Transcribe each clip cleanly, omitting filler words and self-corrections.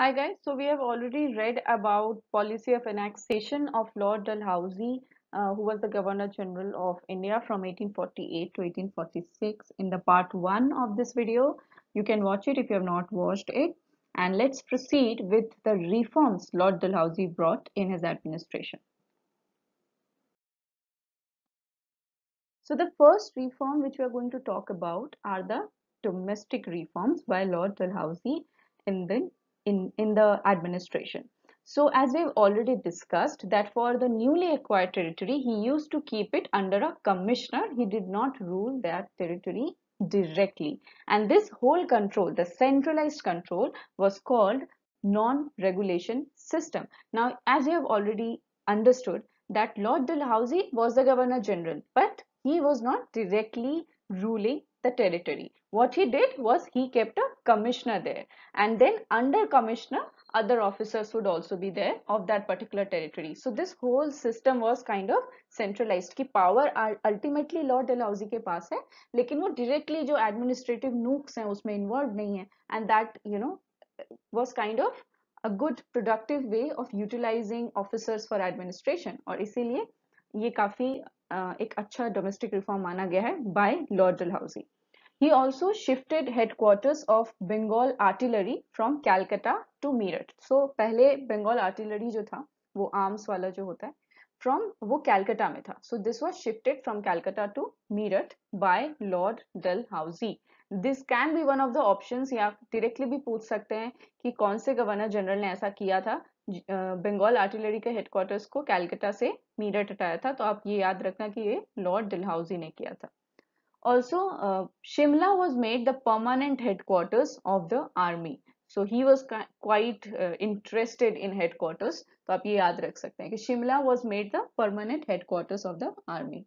Hi guys, so we have already read about policy of annexation of Lord Dalhousie, who was the Governor General of India from 1848 to 1846 in the part 1 of this video. You can watch it if you have not watched it. And let's proceed with the reforms Lord Dalhousie brought in his administration. So the first reform which we are going to talk about are the domestic reforms by Lord Dalhousie in the administration. So as we've already discussed that for the newly acquired territory, he used to keep it under a commissioner. He did not rule that territory directly. And this whole control, the centralized control, was called non-regulation system. Now, as you have already understood, that Lord Dalhousie was the Governor General, but he was not directly ruling the territory. What he did was he kept a commissioner there, and then under commissioner, other officers would also be there of that particular territory. So this whole system was kind of centralized कि power ultimately Lord Dalhousie के पास है, लेकिन वो directly जो administrative nooks हैं उसमें involved नहीं है, and that was kind of a good productive way of utilizing officers for administration. और इसीलिए ये काफी एक अच्छा domestic reform माना गया है by Lord Dalhousie. He also shifted headquarters of Bengal artillery from Calcutta to Meerut. So पहले Bengal artillery जो था वो arms वाला जो होता है from वो कैलकटा में था. So this was shifted from Calcutta to Meerut by Lord Dalhousie. This can be one of the options. या directly भी पूछ सकते हैं कि कौन से गवर्नर जनरल ने ऐसा किया था. बंगाल आर्टिलरी के हेडक्वार्टर्स को कैलकटा से मीरठ हटाया था. तो आप ये याद रखना कि ये लॉर्ड डलहौजी ने किया था. Also, Shimla was made the permanent headquarters of the army. So he was quite interested in headquarters. तो आप ये याद रख सकते हैं कि Shimla was made the permanent headquarters of the army.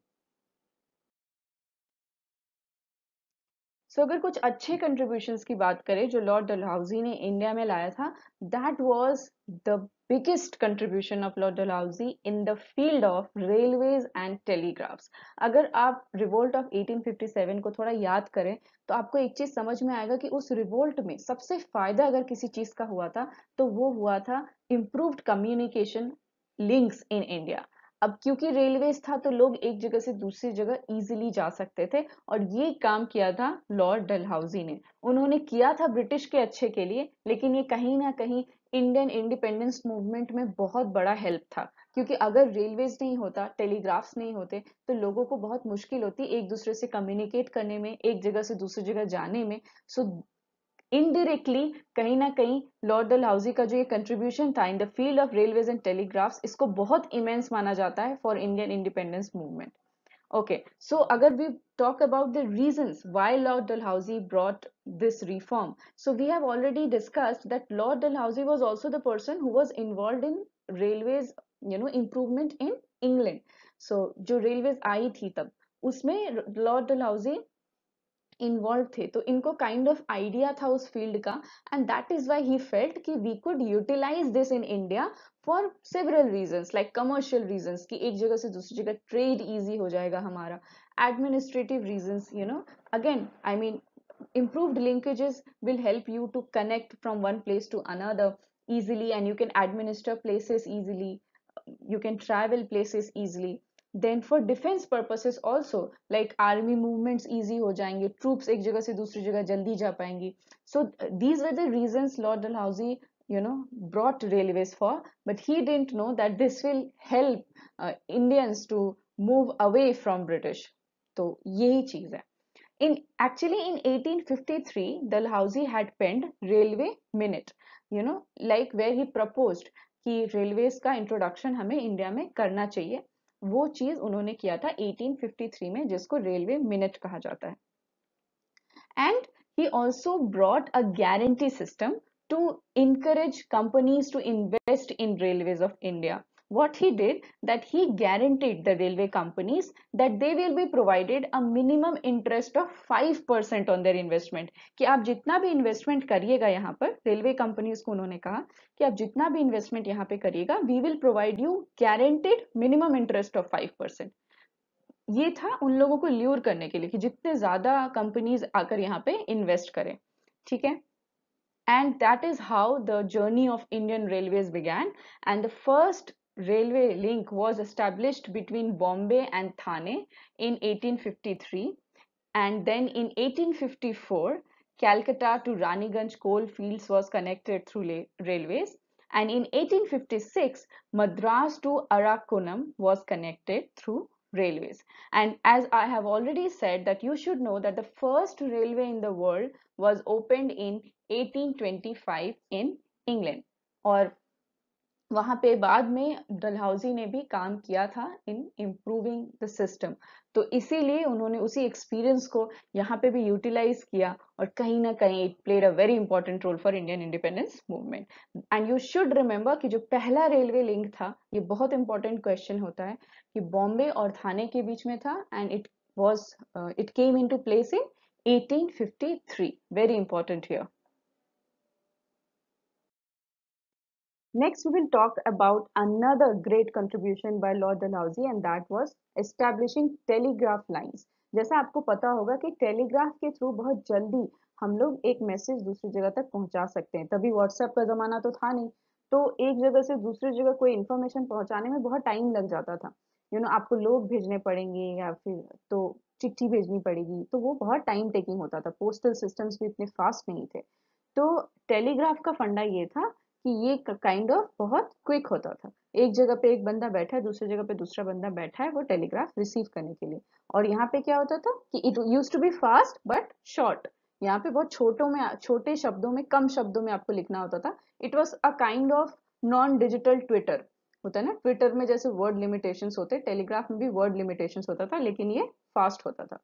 अगर कुछ अच्छे कंट्रीब्यूशंस की बात करें जो लॉर्ड डलहौजी ने इंडिया में लाया था, that was the biggest contribution of Lord Dalhousie in the field of railways and telegraphs. अगर आप रिवोल्ट ऑफ 1857 को थोड़ा याद करें तो आपको एक चीज समझ में आएगा कि उस रिवोल्ट में सबसे फायदा अगर किसी चीज का हुआ था तो वो हुआ था improved communication links in India. अब क्योंकि रेलवेज था तो लोग एक जगह से दूसरी जगह इजीली जा सकते थे, और ये काम किया था लॉर्ड डलहौजी ने. उन्होंने किया था ब्रिटिश के अच्छे के लिए, लेकिन ये कहीं ना कहीं इंडियन इंडिपेंडेंस मूवमेंट में बहुत बड़ा हेल्प था. क्योंकि अगर रेलवेज नहीं होता, टेलीग्राफ्स नहीं होते, तो लोगों को बहुत मुश्किल होती एक दूसरे से कम्युनिकेट करने में, एक जगह से दूसरी जगह जाने में. सो इनडायरेक्टली कहीं ना कहीं लॉर्ड डलहौजी का जो ये कंट्रीब्यूशन था in the field of railways and telegraphs, इसको बहुत इमेंस माना जाता है for Indian independence movement. Okay, so agar we talk about the reasons why Lord Dalhousie brought this reform, so we have already discussed that Lord Dalhousie was also the person who was involved in railways, improvement in England. So जो railways आई थी तब उसमें Lord Dalhousie involve थे, तो इनको kind of idea था उस field का, and that is why he felt कि we could utilise this in India for several reasons, like commercial reasons कि एक जगह से दूसरी जगह ट्रेड इजी हो जाएगा हमारा, administrative reasons, again I mean improved linkages will help you to connect from one place to another easily, and you can administer places easily, you can travel places easily. Then for defense purposes also, like army movements easy हो जाएंगे, troops एक जगह से दूसरी जगह जल्दी जा पाएंगी. So these were the reasons Lord Dalhousie brought railways for, but he didn't know that this will help Indians to move away from British. तो यही चीज है. In 1853, Dalhousie had penned Railway Minute, like where he proposed कि railways का introduction हमें India में करना चाहिए. वो चीज उन्होंने किया था 1853 में, जिसको रेलवे मिनट कहा जाता है. And he also brought a guarantee system to encourage companies to invest in railways of India. What he did, that he guaranteed the railway companies that they will be provided a minimum interest of 5% on their investment. कि आप जितना भी investment करिएगा यहाँ पर, railway companies को उन्होंने कहा कि आप जितना भी इन्वेस्टमेंट यहाँ पे करिएगा, we will provide you guaranteed minimum interest of 5%. ये था उन लोगों को ल्यूर करने के लिए कि जितने ज्यादा कंपनीज आकर यहाँ पे इन्वेस्ट करें. ठीक है. And that is how the journey of Indian Railways began. And the first railway link was established between Bombay and Thane in 1853. And then in 1854, Calcutta to Raniganj coal fields was connected through railways. And in 1856, Madras to Arakonam was connected through railways. And as I have already said, that you should know that the first railway in the world was opened in 1825 in England. और वहां पे बाद में डलहौजी ने भी काम किया था इन इम्प्रूविंग द सिस्टम, तो इसीलिए उन्होंने उसी एक्सपीरियंस को यहाँ पे भी यूटिलाइज किया और कहीं ना कहीं it played a very important role for Indian independence movement. And you should remember कि जो पहला रेलवे लिंक था, ये बहुत इंपॉर्टेंट क्वेश्चन होता है, कि बॉम्बे और थाने के बीच में था, and it came into place in 1853. Very important here. Next, we will talk about another great contribution by Lord Dalhousie, and that was establishing telegraph lines. जैसा आपको पता होगा कि टेलीग्राफ के थ्रू बहुत जल्दी हम लोग एक मैसेज दूसरी जगह तक पहुंचा सकते हैं. तभी व्हाट्सएप का जमाना तो था नहीं, तो एक जगह से दूसरी जगह कोई इन्फॉर्मेशन पहुंचाने में बहुत टाइम लग जाता था. आपको लोग भेजने पड़ेंगे या फिर तो चिट्ठी भेजनी पड़ेगी, तो वो बहुत टाइम टेकिंग होता था. पोस्टल सिस्टम्स भी इतने फास्ट नहीं थे. तो टेलीग्राफ का फंडा ये था कि ये काइंड ऑफ बहुत क्विक होता था. एक जगह पे एक बंदा बैठा है, दूसरी जगह पे दूसरा बंदा बैठा है वो टेलीग्राफ रिसीव करने के लिए. और यहाँ पे क्या होता था कि it use to be fast but short. यहाँ पे बहुत छोटे शब्दों में, कम शब्दों में आपको लिखना होता था. It was a kind of non digital Twitter. होता है ना, ट्विटर में जैसे वर्ड लिमिटेशंस होते, टेलीग्राफ में भी वर्ड लिमिटेशंस होता था, लेकिन ये फास्ट होता था.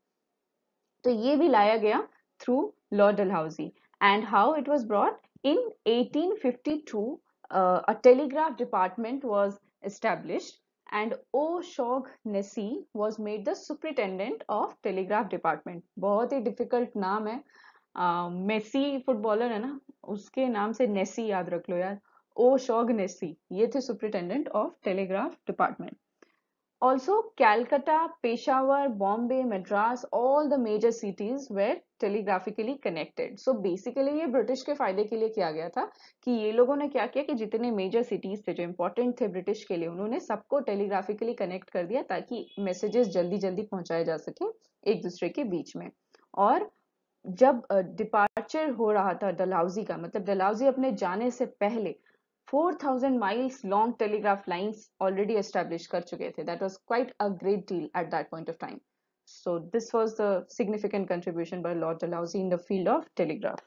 तो ये भी लाया गया through Lord Dalhousie. And how it was brought in 1852, a telegraph department was established, and O'Shaughnessy was made the superintendent of telegraph department. बहुत ही difficult नाम है. मेसी फुटबॉलर है ना, उसके नाम से नेसी याद रख लो यार. O'Shaughnessy ये थे superintendent of telegraph department. Also, Calcutta, Peshawar, Bombay, Madras, all the major cities were telegraphically connected. So basically ये ब्रिटिश के फायदे के लिए किया गया था कि ये लोगों ने क्या किया कि जितने मेजर सिटीज थे जो इम्पोर्टेंट थे ब्रिटिश के लिए, उन्होंने सबको टेलीग्राफिकली कनेक्ट कर दिया ताकि मैसेजेस जल्दी जल्दी पहुंचाए जा सके एक दूसरे के बीच में. और जब डिपार्चर हो रहा था डलहौजी का, मतलब डलहौजी अपने जाने से पहले 4,000 miles long telegraph lines already established कर चुके थे. That was quite a great deal at that point of time. So this was the significant contribution by Lord Dalhousie in the field of telegraph.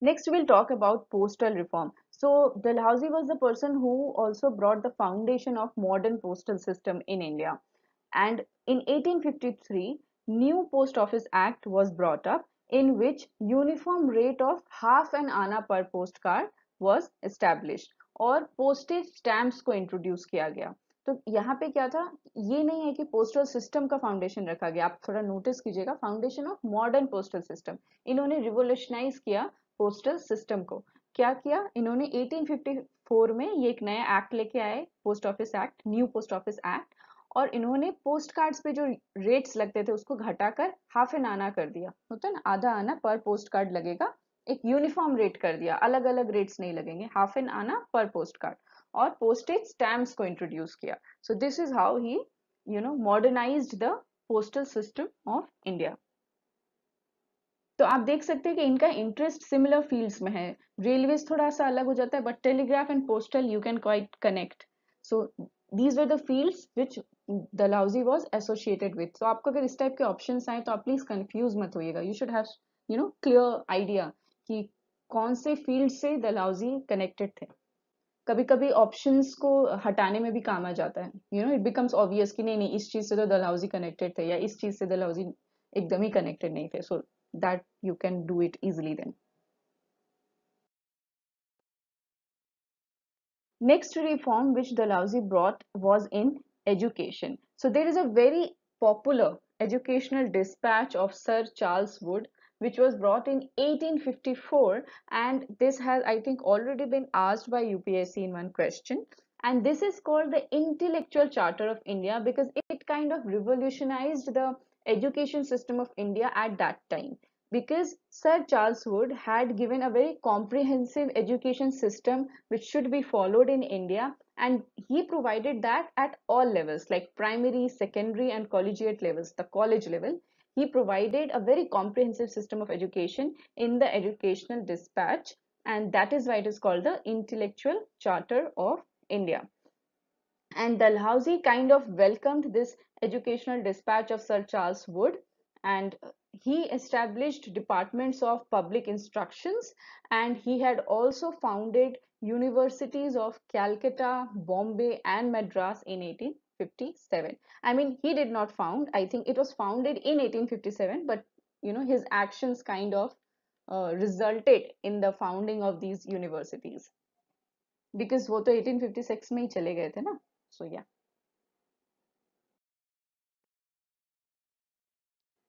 Next, we'll talk about postal reform. So Dalhousie was the person who also brought the foundation of modern postal system in India. And in 1853, new Post Office Act was brought up, in which uniform rate of half an आना per postcard was established और postage stamps को introduce किया गया. तो यहाँ पे क्या था, ये नहीं है कि पोस्टल सिस्टम का फाउंडेशन रखा गया. आप थोड़ा नोटिस कीजिएगा, foundation of modern postal system. इन्होंने रिवोल्यूशनाइज किया पोस्टल सिस्टम को. क्या किया इन्होंने, 1854 में ये एक नया एक्ट लेके आए, post office act, new post office act. और इन्होंने पोस्ट कार्ड्स पे जो रेट्स लगते थे उसको घटाकर हाफ एन आना कर दिया. होता है ना, आधा आना पर पोस्ट कार्ड लगेगा. एक यूनिफॉर्म रेट कर दिया, अलग अलग रेट्स नहीं लगेंगे, हाफ एन आना पर पोस्ट कार्ड. और पोस्टेज स्टैम्प्स को इंट्रोड्यूस किया. So this is how he modernised the postal system of India. तो आप देख सकते हैं कि इनका इंटरेस्ट सिमिलर फील्ड्स में है. रेलवेज थोड़ा सा अलग हो जाता है, but telegraph and postal you can quite connect. So these were the fields which Dalhousie was associated with. So आपको अगर इस टाइप के ऑप्शंस आए तो आप प्लीज कंफ्यूज मत होइएगा. You should have clear idea कि कौन से फील्ड से Dalhousie कनेक्टेड थे. कभी कभी ऑप्शंस को हटाने में भी काम आ जाता है. इट बिकम्स ऑब्वियस कि नहीं नहीं, इस चीज से तो Dalhousie कनेक्टेड थे, या इस चीज से Dalhousie एकदम ही कनेक्टेड नहीं थे. So that you can do it easily then. Next reform which Dalhousie brought was in education. So there is a very popular educational dispatch of Sir Charles Wood which was brought in 1854, and this has I think already been asked by UPSC in one question. And this is called the Intellectual Charter of India because it kind of revolutionized the education system of India at that time, because Sir Charles Wood had given a very comprehensive education system which should be followed in India, and he provided that at all levels, like primary, secondary, and collegiate levels, the college level. He provided a very comprehensive system of education in the Educational Dispatch, and that is why it is called the Intellectual Charter of India. And Dalhousie kind of welcomed this educational dispatch of Sir Charles Wood, and he established departments of public instructions, and he had also founded universities of Calcutta, Bombay, and Madras in 1857. I mean, he did not found, I think it was founded in 1857, but his actions kind of resulted in the founding of these universities, because वो तो 1856 में ही चले गए थे ना. So yeah.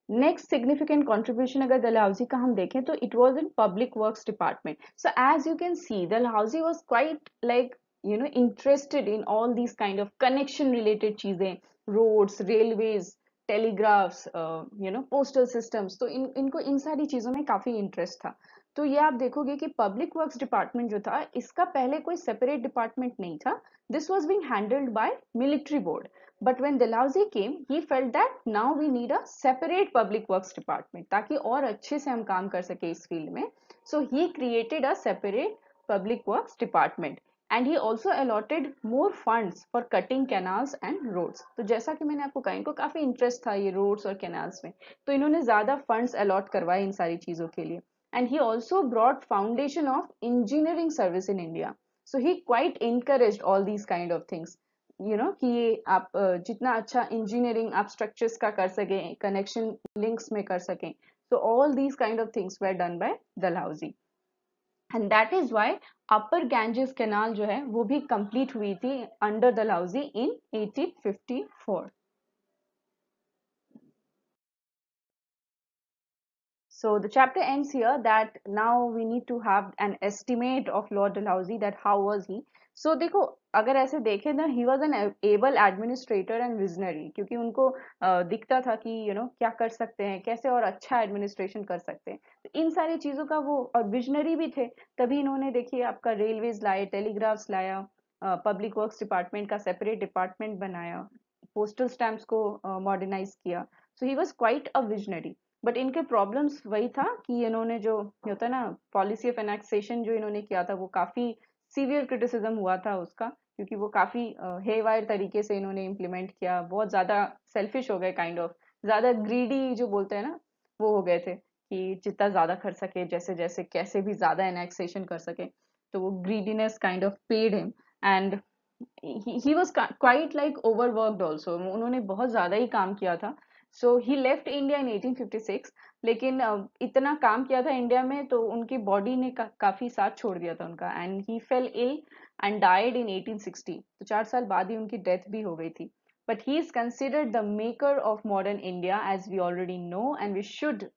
Next significant contribution अगर Dalhousie का हम देखें तो it was in public works department. So as you can see Dalhousie was quite like interested in all these kind of connection related चीजें, roads, railways, telegraphs, postal systems. तो इनको इन सारी चीजों में काफी इंटरेस्ट था. तो ये आप देखोगे कि पब्लिक वर्क्स डिपार्टमेंट जो था, इसका पहले कोई सेपरेट डिपार्टमेंट नहीं था. This was being handled by military board. But when Dalhousie came, he felt that now we need a separate public works department ताकि और अच्छे से हम काम कर सके इस फील्ड में. So he created a separate public works department, and he also allotted more funds for cutting canals and roads. तो जैसा कि मैंने आपको कहा, इनको काफी इंटरेस्ट था ये रोड्स और कैनाल्स में, तो इन्होंने ज्यादा फंड्स अलॉट करवाए इन सारी चीजों के लिए. And he also brought foundation of engineering service in India. So he quite encouraged all these kind of things. कि आप जितना अच्छा इंजीनियरिंग आप स्ट्रक्चर्स का कर सकें, कनेक्शन लिंक्स में कर सकें. So all these kind of things were done by Dalhousie, and that is why upper Ganges canal जो है वो भी कंप्लीट हुई थी under Dalhousie in 1854. So the chapter ends here, that now we need to have an estimate of Lord Dalhousie, that how was he. So देखो, अगर ऐसे देखें ना, he was an able administrator and visionary, क्योंकि उनको दिखता था कि क्या कर सकते हैं, कैसे और अच्छा एडमिनिस्ट्रेशन कर सकते हैं. तो इन सारी चीजों का वो, और विजनरी भी थे. तभी इन्होंने देखिए आपका रेलवेज लाए, टेलीग्राफ्स लाया, पब्लिक वर्क्स डिपार्टमेंट का सेपरेट डिपार्टमेंट बनाया, पोस्टल स्टैम्प्स को मॉडर्नाइज किया. So he was quite a visionary. But इनके प्रॉब्लम्स वही था कि इन्होंने जो होता है ना पॉलिसी ऑफ एनेक्सेशन जो इन्होंने किया था, वो काफी सीवियर क्रिटिसिज्म हुआ था उसका, क्योंकि वो काफी हेवायर तरीके से इन्होंने इम्प्लीमेंट किया. बहुत ज्यादा सेल्फिश हो गए, काइंड ऑफ ज्यादा ग्रीडी जो बोलते हैं ना, वो हो गए थे कि जितना ज्यादा कर सके, जैसे जैसे कैसे भी ज्यादा एनेक्सेशन कर सके. तो वो greediness kind of paid him, and he was quite like overworked also. उन्होंने बहुत ज्यादा ही काम किया था. So he left India in 1856. लेकिन इतना काम किया था इंडिया में, तो उनकी बॉडी ने काफी साथ छोड़ दिया था उनका, and he fell ill and died in 1860. तो 4 साल बाद ही उनकी डेथ भी हो गई थी. But he is considered the maker of modern India, as we already know, and we should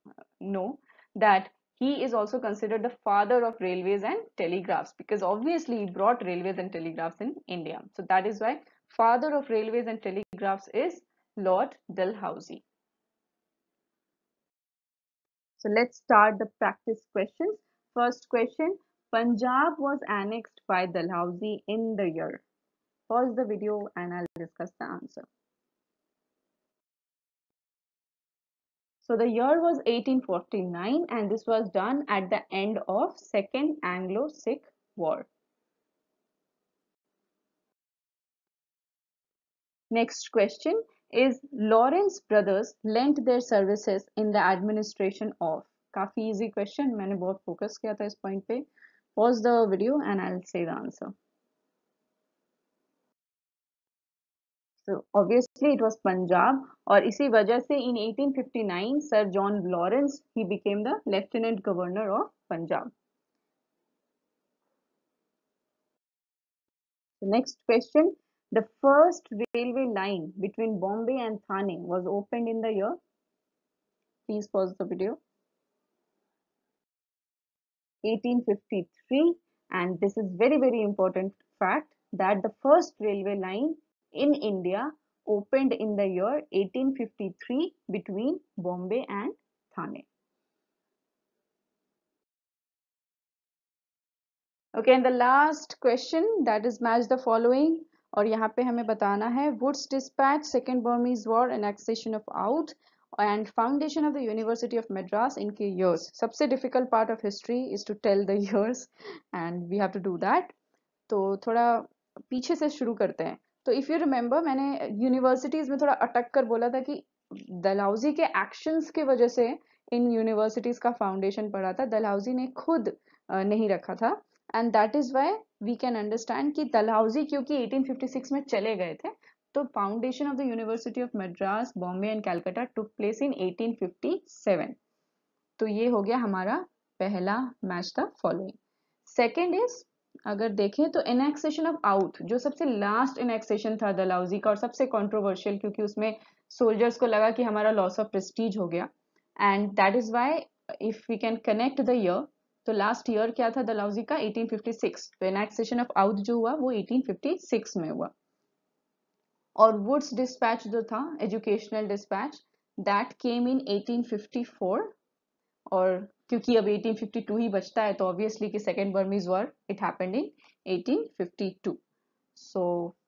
know that he is also considered the father of railways and telegraphs, because obviously he brought railways and telegraphs in India. So that is why father of railways and telegraphs is Lord Dalhousie. So let's start the practice questions. First question: Punjab was annexed by Dalhousie in the year. Pause the video and I'll discuss the answer. So the year was 1849, and this was done at the end of Second Anglo-Sikh War. Next question is: Lawrence brothers lent their services in the administration of. काफी easy question, मैंने बहुत focus किया था इस point पे. Pause the video and I'll say the answer. So obviously it was Punjab, और इसी वजह से in 1859 Sir John Lawrence he became the Lieutenant Governor of Punjab. The next question: the first railway line between Bombay and Thane was opened in the year. Please pause the video. 1853, and this is very important fact, that the first railway line in India opened in the year 1853 between Bombay and Thane. Okay, and the last question, that is match the following. और यहाँ पे हमें बताना है Wood's Dispatch, Second Burmese War, Annexation of Oudh, and Foundation of the University of Madras in के years. सबसे difficult part of history is to tell the years, and we have to do that. तो थोड़ा पीछे से शुरू करते हैं. तो इफ यू रिमेंबर, मैंने यूनिवर्सिटीज में थोड़ा अटक कर बोला था कि डलहौजी के एक्शंस की वजह से इन यूनिवर्सिटीज का फाउंडेशन पड़ा था. डलहौजी ने खुद नहीं रखा था, and that is why we can understand कि डलहौजी क्योंकि 1856 में चले गए थे, तो foundation of the University of Madras, Bombay and Calcutta took place in 1857. तो ये हो गया हमारा पहला match the following. Second is, अगर देखें तो एनेक्सेशन ऑफ आउथ, जो सबसे लास्ट एनेक्सेशन था डलहौजी का और सबसे कंट्रोवर्शियल, क्योंकि उसमें सोल्जर्स को लगा कि हमारा लॉस ऑफ प्रेस्टीज हो गया, and that is why if we can connect the year, तो लास्ट ईयर क्या था डलहौजी का? 1856. तो एनेक्सेशन ऑफ आउथ जो हुआ वो 1856 में हुआ. और वुड्स डिस्पैच जो था, एजुकेशनल डिस्पैच, दैट केम इन 1854. और क्योंकि अब 1852 ही बचता है, तो ऑब्वियसली कि second Burmese war it happened in 1852. सो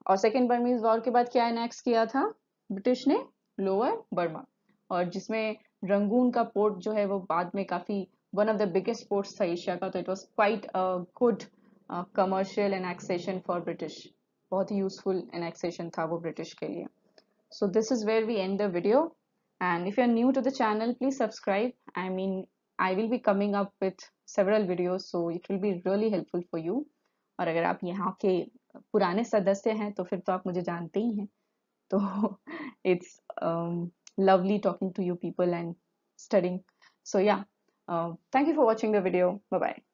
और सेकेंड बर्मीज वॉर के बाद क्या एनेक्स किया था ब्रिटिश ने? लोअर बर्मा, और जिसमें रंगून का पोर्ट जो है वो बाद में काफी one of the biggest ports था एशिया का. तो it was quite a good commercial annexation for British. बहुत ही यूजफुल एनेक्सेशन था वो ब्रिटिश के लिए. So this is where we end the video, and if you're new to the channel, please subscribe. I mean, I will be coming up with several videos, so it will be really helpful for you. और अगर आप यहाँ के पुराने सदस्य हैं तो फिर तो आप मुझे जानते ही हैं. तो it's lovely talking to you people and studying. So yeah, thank you for watching the video. Bye bye.